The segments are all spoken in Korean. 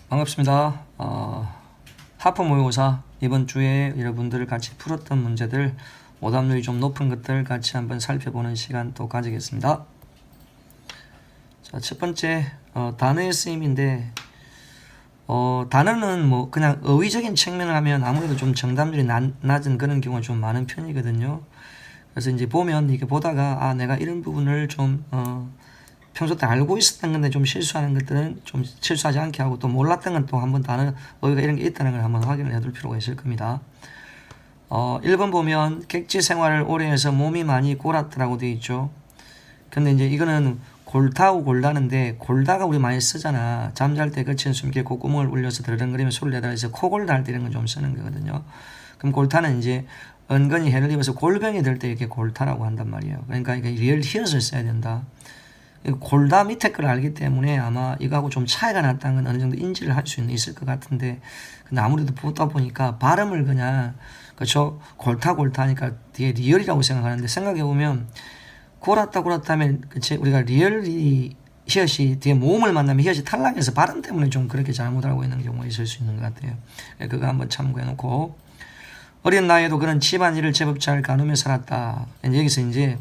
반갑습니다. 하프 모의고사 이번 주에 여러분들 같이 풀었던 문제들 오답률이 좀 높은 것들 같이 한번 살펴보는 시간 또 가지겠습니다. 자, 첫 번째 단어의 쓰임인데 단어는 뭐 그냥 어휘적인 측면을 하면 아무래도 좀 정답률이 낮은 그런 경우가 좀 많은 편이거든요. 그래서 이제 보면 이게 보다가 내가 이런 부분을 좀 평소 때 알고 있었던 건데 좀 실수하는 것들은 좀 실수하지 않게 하고 또 몰랐던 건 또 한번 단어 어휘가 이런 게 있다는 걸 한번 확인을 해둘 필요가 있을 겁니다. 1번 보면 객지 생활을 오래 해서 몸이 많이 골았더라고 되어 있죠. 근데 이제 이거는 골타고 골다는데 골다가 우리 많이 쓰잖아. 잠잘 때 거친 숨길 콧구멍을 울려서 드르렁거리며 소리를 내다 해서 코골다 할 때 이런 건 좀 쓰는 거거든요. 그럼 골타는 이제 은근히 해를 입어서 골병이 들 때 이렇게 골타라고 한단 말이에요. 그러니까 이게 리얼 히읗을 써야 된다. 골다 밑에 걸 알기 때문에 아마 이거하고 좀 차이가 났다는 건 어느 정도 인지를 할 수 있을 것 같은데, 근데 아무래도 보다 보니까 발음을 그냥 그렇죠, 골타 하니까 뒤에 리얼이라고 생각하는데, 생각해 보면 골았다 하면 그치, 우리가 리얼이 히읗이 뒤에 모음을 만나면 히읗이 탈락해서 발음 때문에 좀 그렇게 잘못하고 있는 경우가 있을 수 있는 것 같아요. 그거 한번 참고해 놓고, 어린 나이에도 그런 집안일을 제법 잘 가누며 살았다. 여기서 이제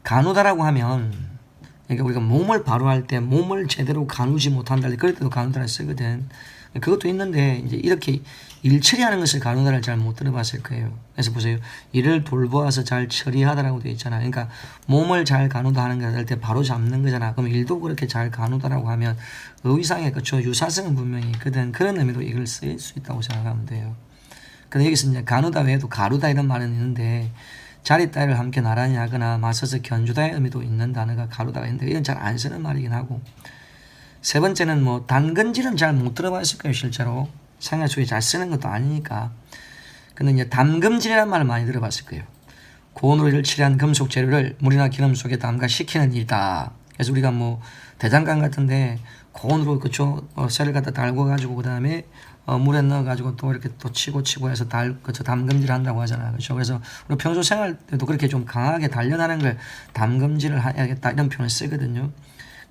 가누다라고 하면, 그러니까 우리가 몸을 바로 할 때 몸을 제대로 가누지 못한다, 그럴 때도 가누다를 쓰거든. 그것도 있는데 이제 이렇게 일 처리하는 것을 가누다를 잘 못 들어봤을 거예요. 그래서 보세요, 일을 돌보아서 잘 처리하다라고 되어 있잖아. 그러니까 몸을 잘 가누다 하는 거 할 때 바로 잡는 거잖아. 그럼 일도 그렇게 잘 가누다라고 하면 의상의 그쵸, 유사성은 분명히 있거든. 그런 의미로 이걸 쓸 수 있다고 생각하면 돼요. 근데 여기서 이제 가누다 외에도 가루다 이런 말은 있는데, 자리 따위를 함께 나란히 하거나 맞서서 견주다의 의미도 있는 단어가 가루다가 있는데, 이건 잘 안 쓰는 말이긴 하고, 세 번째는 뭐 담근질은 잘 못 들어봤을 거예요. 실제로 생활 속에 잘 쓰는 것도 아니니까. 근데 이제 담금질이라는 말을 많이 들어봤을 거예요. 고노리를 칠한 금속 재료를 물이나 기름 속에 담가 식히는 일이다. 그래서 우리가 뭐 대장간 같은데 고온으로 그쵸, 쇠를 갖다 달궈 가지고 그 다음에 물에 넣어 가지고 또 이렇게 또 치고 해서 그쵸, 담금질 한다고 하잖아요. 그렇죠. 그래서 우리 평소 생활 때도 그렇게 좀 강하게 단련하는 걸 담금질을 해야겠다 이런 표현을 쓰거든요.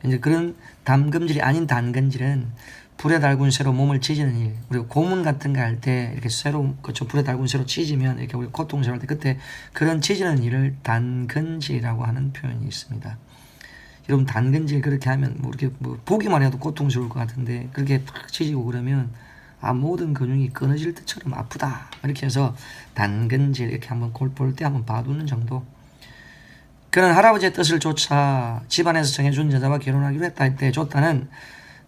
이제 그런 담금질이 아닌 단근질은 불에 달군 쇠로 몸을 찢는 일. 우리가 고문 같은 거 할 때 이렇게 쇠로, 그쵸, 불에 달군 쇠로 찢으면 이렇게 우리 고통스러울 때 그때 그런 찢는 일을 단근질이라고 하는 표현이 있습니다. 여러분, 단근질 그렇게 하면 뭐 이렇게 뭐 보기만 해도 고통스러울 것 같은데, 그렇게 팍 찢고 그러면 모든 근육이 끊어질 때처럼 아프다 이렇게 해서 단근질 이렇게 한번 볼 때 한번 봐두는 정도. 그는 할아버지의 뜻을 쫓아 집안에서 정해준 여자와 결혼하기로 했다 할 때 쫓다는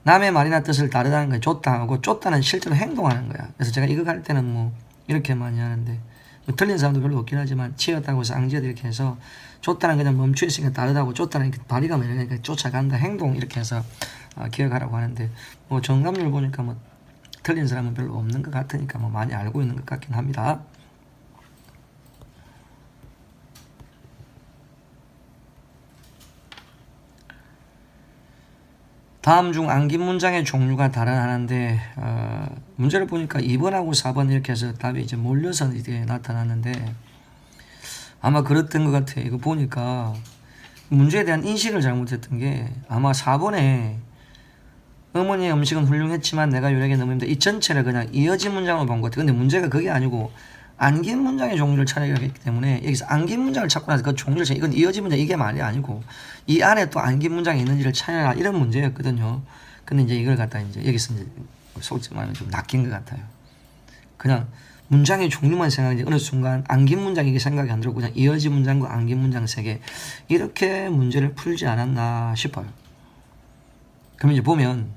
남의 말이나 뜻을 따르다는 거야. 쫓다하고 쫓다는 실제로 행동하는 거야. 그래서 제가 이거 할 때는 뭐 이렇게 많이 하는데, 뭐 틀린 사람도 별로 없긴 하지만 치였다고 해서 앙지어도 이렇게 해서, 쫓다는 그냥 멈춰 있으니까 따르다고, 쫓다는 발이가 이러니까 쫓아간다, 행동 이렇게 해서 기억하라고 하는데, 뭐 정답률 보니까 뭐 틀린 사람은 별로 없는 것 같으니까 뭐 많이 알고 있는 것 같긴 합니다. 다음 중 암기 문장의 종류가 다른 하나인데, 문제를 보니까 2번하고 4번 이렇게 해서 답이 이제 몰려서 이게 나타났는데, 아마 그랬던 것 같아요. 이거 보니까 문제에 대한 인식을 잘못했던 게, 아마 4번에 어머니의 음식은 훌륭했지만 내가 요리하기 너무 힘들다, 이 전체를 그냥 이어진 문장으로 본 것 같아요. 근데 문제가 그게 아니고 안긴 문장의 종류를 찾으려고 했기 때문에, 여기서 안긴 문장을 찾고 나서 그 종류를 찾, 이건 이어진 문장, 이게 말이 아니고 이 안에 또 안긴 문장이 있는지를 찾아라, 이런 문제였거든요. 근데 이제 이걸 갖다 이제 여기서 이제 솔직히 말하면 좀 낚인 것 같아요. 그냥 문장의 종류만 생각하는데 어느 순간 안긴 문장 이게 생각이 안 들고 그냥 이어진 문장과 안긴 문장 세 개, 이렇게 문제를 풀지 않았나 싶어요. 그럼 이제 보면,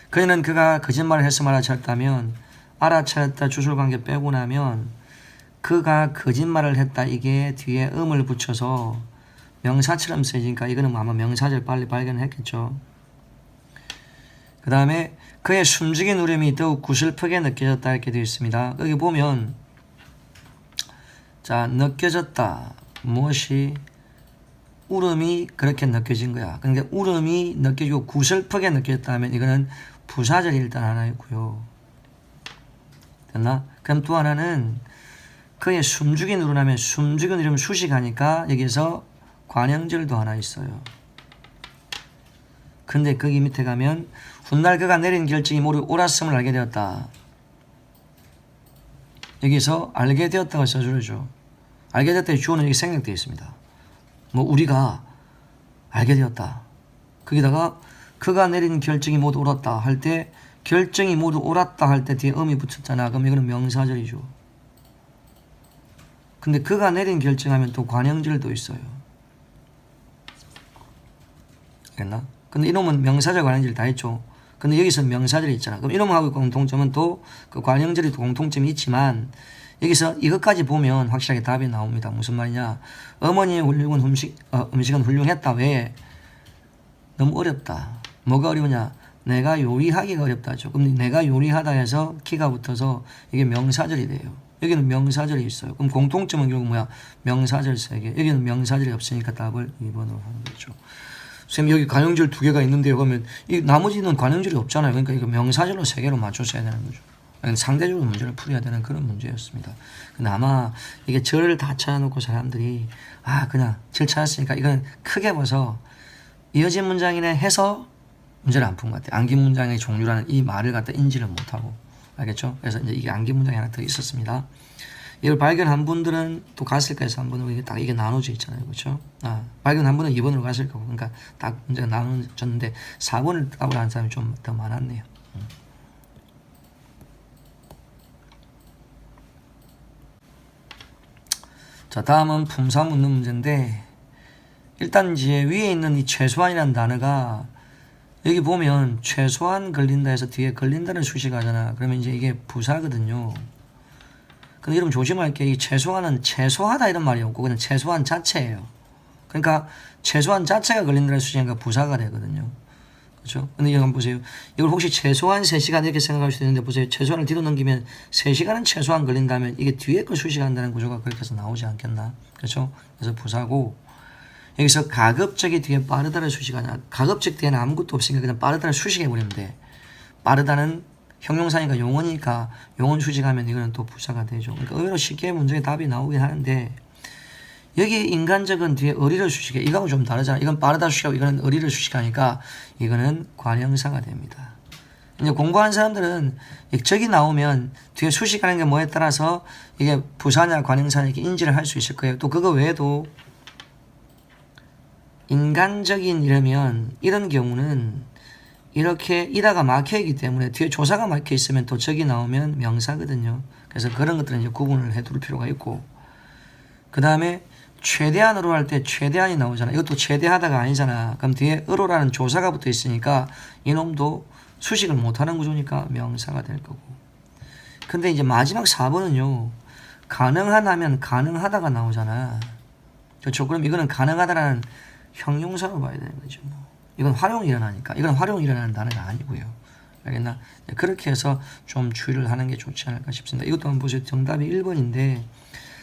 그는 그가 거짓말을 했음을 알아차렸다면, 알아차렸다 주술관계 빼고 나면 그가 거짓말을 했다, 이게 뒤에 음을 붙여서 명사처럼 쓰이니까 이거는 아마 명사절 빨리 발견했겠죠. 그 다음에 그의 숨죽인 울음이 더욱 구슬프게 느껴졌다 이렇게 되어 있습니다. 여기 보면, 자, 느껴졌다, 무엇이 울음이 그렇게 느껴진 거야. 그러니까 울음이 느껴지고 구슬프게 느껴졌다면 이거는 부사절이 일단 하나 있고요. 됐나? 그럼 또 하나는 그의 숨죽인 울음하면 숨죽인 울음 수식하니까 여기서 관형절도 하나 있어요. 근데 거기 밑에 가면 훗날 그가 내린 결정이 모두 옳았음을 알게 되었다. 여기서 알게 되었다고 써주죠. 알게 되었다의 주어는 여기 생략되어 있습니다. 뭐 우리가 알게 되었다. 거기다가 그가 내린 결정이 모두 옳았다 할 때 결정이 모두 옳았다 할 때 뒤에 음이 붙였잖아. 그럼 이거는 명사절이죠. 근데 그가 내린 결정하면 또 관형절도 있어요. 알겠나? 근데 이놈은 명사절 관형절 다 했죠. 근데 여기서 명사절이 있잖아. 그럼 이놈하고 공통점은 또 그 관형절이 공통점이 있지만 여기서 이것까지 보면 확실하게 답이 나옵니다. 무슨 말이냐? 어머니의 훌륭한 음식은 훌륭했다. 왜? 너무 어렵다. 뭐가 어려우냐? 내가 요리하기가 어렵다죠. 그럼 내가 요리하다 해서 키가 붙어서 이게 명사절이 돼요. 여기는 명사절이 있어요. 그럼 공통점은 결국 뭐야? 명사절 3개. 여기는 명사절이 없으니까 답을 2번으로 하는 거죠. 선생님 여기 관형절 2개가 있는데요. 그러면 이 나머지는 관형절이 없잖아요. 그러니까 이거 명사절로 3개로 맞춰서야 되는 거죠. 상대적으로 문제를 풀어야 되는 그런 문제였습니다. 근데 아마 이게 절을 다 찾아놓고 사람들이 그냥 절 찾았으니까 이건 크게 봐서 이어진 문장이네 해서 문제를 안 푼 것 같아요. 암기 문장의 종류라는 이 말을 갖다 인지를 못하고. 알겠죠? 그래서 이제 이게 암기 문장이 하나 더 있었습니다. 이걸 발견한 분들은 또 갔을 거예요. 3번으로 딱 이게 나눠져 있잖아요. 그렇죠? 발견한 분은 2번으로 갔을 거고. 그러니까 딱 문제가 나눠졌는데 4번을 답을 한 사람이 좀 더 많았네요. 자, 다음은 품사 묻는 문제인데 일단 이제 위에 있는 이 최소한이라는 단어가 여기 보면 최소한 걸린다 해서 뒤에 걸린다는 수식어 하잖아. 그러면 이제 이게 부사거든요. 근데 여러분 조심할 게 이 최소한은 최소하다 이런 말이 없고 그냥 최소한 자체예요. 그러니까 최소한 자체가 걸린다는 수식어가 부사가 되거든요. 그렇죠? 근데 이거 한번 보세요. 이걸 혹시 최소한 3시간 이렇게 생각할 수도 있는데 보세요. 최소한을 뒤로 넘기면 3시간은 최소한 걸린다면 이게 뒤에 걸 수식한다는 구조가 그렇게 해서 나오지 않겠나? 그렇죠? 그래서 부사고 여기서 가급적이 뒤에 빠르다를 수식하냐. 가급적 뒤에는 아무것도 없으니까 그냥 빠르다를 수식해버리면 돼. 빠르다는 형용사니까 용어니까 용언 수식하면 이거는 또 부사가 되죠. 그러니까 의외로 쉽게 문제의 답이 나오긴 하는데 여기 인간적은 뒤에 어리를 수식해. 이거하고 좀 다르잖아. 이건 빠르다 수식하고 이거는 어리를 수식하니까 이거는 관형사가 됩니다. 이제 공부하는 사람들은 적이 나오면 뒤에 수식하는 게 뭐에 따라서 이게 부사냐 관형사냐 이렇게 인지를 할 수 있을 거예요. 또 그거 외에도 인간적인 이러면 이런 경우는 이렇게 이다가 막혀있기 때문에 뒤에 조사가 막혀 있으면 또 적이 나오면 명사거든요. 그래서 그런 것들은 이제 구분을 해둘 필요가 있고 그 다음에 최대한으로 할 때 최대한이 나오잖아. 이것도 최대하다가 아니잖아. 그럼 뒤에 으로라는 조사가 붙어 있으니까 이놈도 수식을 못하는 구조니까 명사가 될 거고. 근데 이제 마지막 4번은요. 가능하다면 가능하다가 나오잖아. 그렇죠? 그럼 이거는 가능하다라는 형용사로 봐야 되는 거죠. 이건 활용이 일어나니까. 이건 활용이 일어나는 단어가 아니고요. 알겠나? 그렇게 해서 좀 주의를 하는 게 좋지 않을까 싶습니다. 이것도 한번 보세요. 정답이 1번인데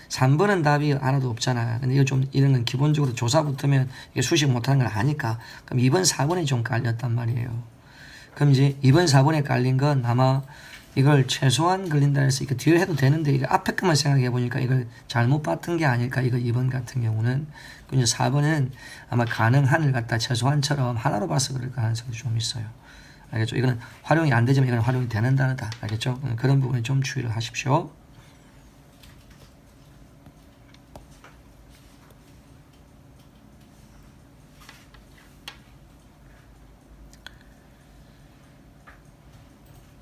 3번은 답이 하나도 없잖아. 근데 이거 좀 이런 건 기본적으로 조사 붙으면 이게 수식 못하는 걸 아니까. 그럼 2번, 4번에 좀 깔렸단 말이에요. 그럼 이제 2번, 4번에 깔린 건 아마 이걸 최소한 걸린다 해서 이거 뒤에 해도 되는데 이거 앞에 것만 생각해 보니까 이걸 잘못 봤던 게 아닐까. 이거 2번 같은 경우는. 그럼 이제 4번은 아마 가능한을 갖다 최소한처럼 하나로 봐서 그럴 가능성이 좀 있어요. 알겠죠? 이거는 활용이 안 되지만 이건 활용이 되는 단어다. 알겠죠? 그런 부분에 좀 주의를 하십시오.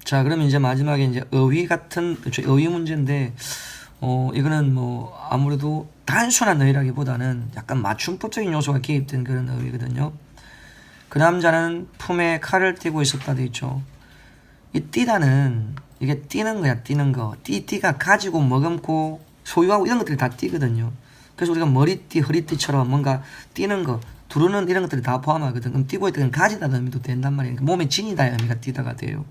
자, 그러면 이제 마지막에 이제 어휘 같은, 그렇죠? 어휘 문제인데, 이거는 뭐, 아무래도 단순한 어휘라기보다는 약간 맞춤법적인 요소가 개입된 그런 어휘거든요. 그 남자는 품에 칼을 띠고 있었다 돼 있죠. 이 띠다는, 이게 띠는 거야, 띠는 거. 띠가 가지고 머금고 소유하고 이런 것들이 다 띠거든요. 그래서 우리가 머리띠, 허리띠처럼 뭔가 띠는 거, 두르는 이런 것들이 다 포함하거든. 그럼 띠고 있다는 가지다는 의미도 된단 말이에요. 몸에 지니다 의미가 띠다가 돼요.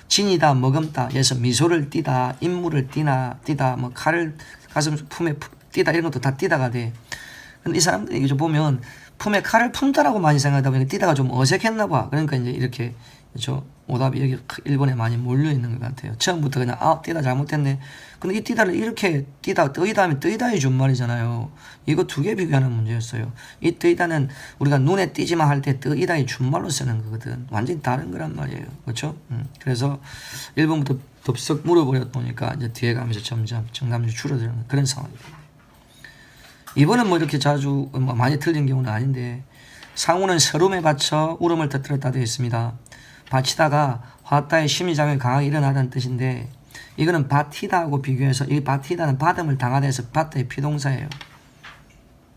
진이다, 머금다, 예서 미소를 띠다, 인물을 띠다, 뭐 칼을 가슴 품에 띠다 이런 것도 다 띠다가 돼. 근데 이 사람들이 이제 보면 품에 칼을 품다라고 많이 생각하다 보니까 띠다가 좀 어색했나 봐. 그러니까 이제 이렇게 그렇죠? 오답이 여기 1번에 많이 몰려 있는 것 같아요. 처음부터 그냥 띠다 잘못했네. 근데 이 띠다를 이렇게 띠다 뜨이다 하면 뜨이다의 준말이잖아요. 이거 두 개 비교하는 문제였어요. 이 뜨이다는 우리가 눈에 띄지만 할 때 뜨이다의 준말로 쓰는 거거든. 완전히 다른 거란 말이에요. 그렇죠? 그래서 1번부터 덥석 물어버려 보니까 이제 뒤에 가면서 점점 정답률이 줄어드는 그런 상황입니다. 이번은 뭐 이렇게 자주 뭐 많이 틀린 경우는 아닌데 상우는 서름에 받쳐 울음을 터뜨렸다 되어 있습니다. 받치다가 화따의 심리작용이 강하게 일어나다는 뜻인데 이거는 바티다하고 비교해서 이 바티다는 받음을 당하다 해서 바트의 피동사예요.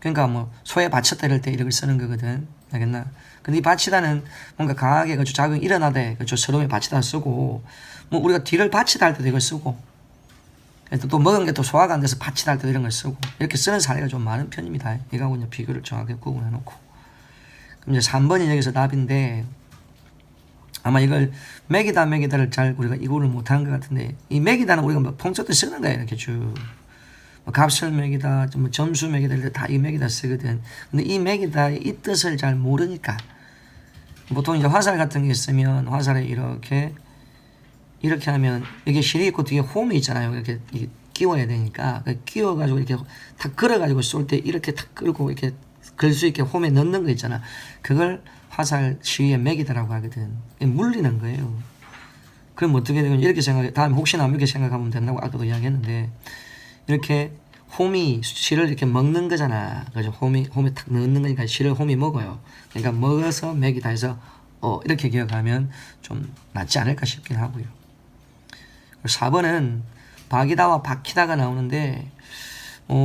그러니까 뭐 소에 받쳤다 이럴 때 이걸 쓰는 거거든. 알겠나? 근데 이 받치다는 뭔가 강하게 그 작용이 일어나대 그 서름에 받치다 쓰고 뭐 우리가 뒤를 받치다 할 때도 이걸 쓰고 또 먹은 게 또 소화가 안 돼서 받치다 할 때도 이런 걸 쓰고 이렇게 쓰는 사례가 좀 많은 편입니다. 이거하고 이제 비교를 정확하게 구분해 놓고 그럼 이제 3번이 여기서 답인데 아마 이걸 매기다를 잘 우리가 이구를 못하는 것 같은데 이 매기다는 우리가 뭐 평소 때 쓰는 거예요. 이렇게 쭉 뭐 값을 매기다, 뭐 점수 매기다 이럴 때 다 이 매기다 쓰거든. 근데 이 매기다의 이 뜻을 잘 모르니까 보통 이제 화살 같은 게 있으면 화살에 이렇게 하면 이게 실이 있고 뒤에 홈이 있잖아요. 이렇게 끼워야 되니까 끼워가지고 이렇게 탁 걸어가지고 쏠 때 이렇게 탁 끌고 이렇게 걸 수 있게 홈에 넣는 거 있잖아. 그걸 화살 시위에 매기다라고 하거든. 물리는 거예요. 그럼 어떻게 되면 이렇게 생각해. 다음에 혹시나 이렇게 생각하면 된다고 아까도 이야기했는데 이렇게 홈이 실을 이렇게 먹는 거잖아. 그래서 홈에 탁 넣는 거니까 실을 홈이 먹어요. 그러니까 먹어서 매기다 해서 이렇게 기억하면 좀 낫지 않을까 싶긴 하고요. 4번은 박이다와 박히다가 나오는데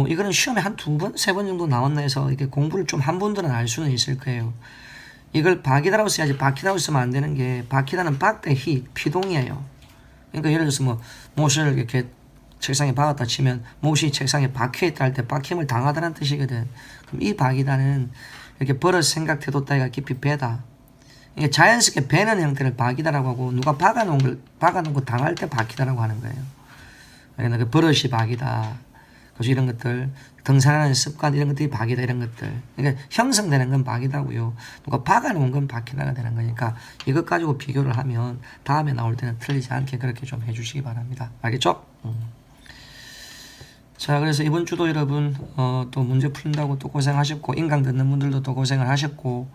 이거는 시험에 한 2번, 3번 정도 나왔나 해서 이렇게 공부를 좀 한 분들은 알 수는 있을 거예요. 이걸 박이다라고 써야지 박히다라고 쓰면 안 되는 게 박히다는 박대 히 피동이에요. 그러니까 예를 들어서 뭐 못을 이렇게 책상에 박았다 치면 못이 책상에 박혀있다 할 때 박힘을 당하다는 뜻이거든. 그럼 이 박이다는 이렇게 버릇 생각 태도 따위가 깊이 배다. 이게 자연스럽게 배는 형태를 박이다라고 하고 누가 박아놓은 거 당할 때 박히다라고 하는 거예요. 그러니까 그 버릇이 박이다. 그래서 이런 것들 등산하는 습관 이런 것들이 박이다 이런 것들. 그러니까 형성되는 건 박이다고요. 누가 박아놓은 건 박히다가 되는 거니까 이것 가지고 비교를 하면 다음에 나올 때는 틀리지 않게 그렇게 좀 해주시기 바랍니다. 알겠죠? 자, 그래서 이번 주도 여러분 또 문제 푼다고 또 고생하셨고 인강 듣는 분들도 또 고생을 하셨고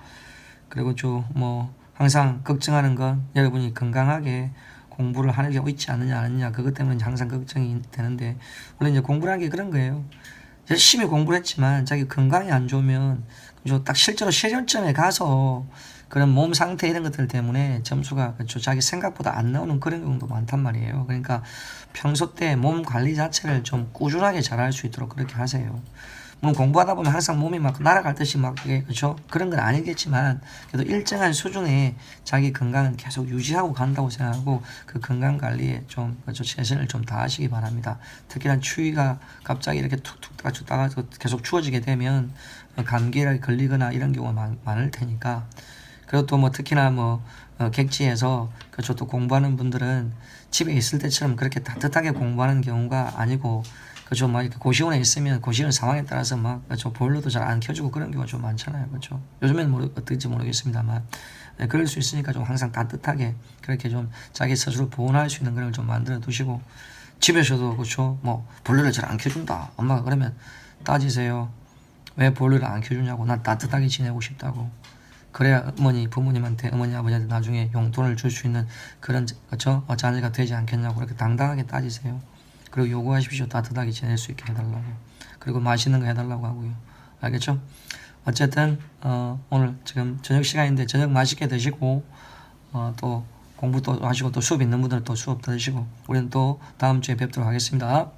그리고 뭐 항상 걱정하는 건 여러분이 건강하게 공부를 하는 게 있지 않느냐 그것 때문에 항상 걱정이 되는데 원래 이제 공부라는 게 그런 거예요. 열심히 공부를 했지만 자기 건강이 안 좋으면 딱 실제로 시험점에 가서 그런 몸 상태 이런 것들 때문에 점수가 자기 생각보다 안 나오는 그런 경우도 많단 말이에요. 그러니까 평소 때 몸 관리 자체를 좀 꾸준하게 잘할 수 있도록 그렇게 하세요. 물론 공부하다 보면 항상 몸이 막 날아갈 듯이 막 그렇죠? 그런 건 아니겠지만 그래도 일정한 수준의 자기 건강은 계속 유지하고 간다고 생각하고 그 건강 관리에 좀 최선을 좀 다하시기 바랍니다. 특히나 추위가 갑자기 이렇게 툭툭 따가 계속 추워지게 되면 감기에 걸리거나 이런 경우가 많을 테니까 그리고 또 뭐 특히나 뭐 객지에서 그렇죠 또 공부하는 분들은 집에 있을 때처럼 그렇게 따뜻하게 공부하는 경우가 아니고 그렇죠 막 이렇게 고시원에 있으면 고시원 상황에 따라서 막 그렇죠 보일러도 잘 안 켜주고 그런 경우가 좀 많잖아요. 그렇죠. 요즘에는 어떨지 모르겠습니다만 네, 그럴 수 있으니까 좀 항상 따뜻하게 그렇게 좀 자기 스스로 보온할 수 있는 걸 좀 만들어 두시고 집에서도 그렇죠 뭐 보일러를 잘 안 켜준다 엄마가 그러면 따지세요. 왜 보일러를 안 켜주냐고. 난 따뜻하게 지내고 싶다고. 그래야 부모님한테 어머니 아버지한테 나중에 용돈을 줄 수 있는 그런 그렇죠 자녀가 되지 않겠냐고 그렇게 당당하게 따지세요. 그리고 요구하십시오. 따뜻하게 지낼 수 있게 해달라고. 그리고 맛있는 거 해달라고 하고요. 알겠죠? 어쨌든 오늘 지금 저녁 시간인데 저녁 맛있게 드시고 또 공부 또 하시고 또 수업 있는 분들은 또 수업 들으시고 우리는 또 다음 주에 뵙도록 하겠습니다.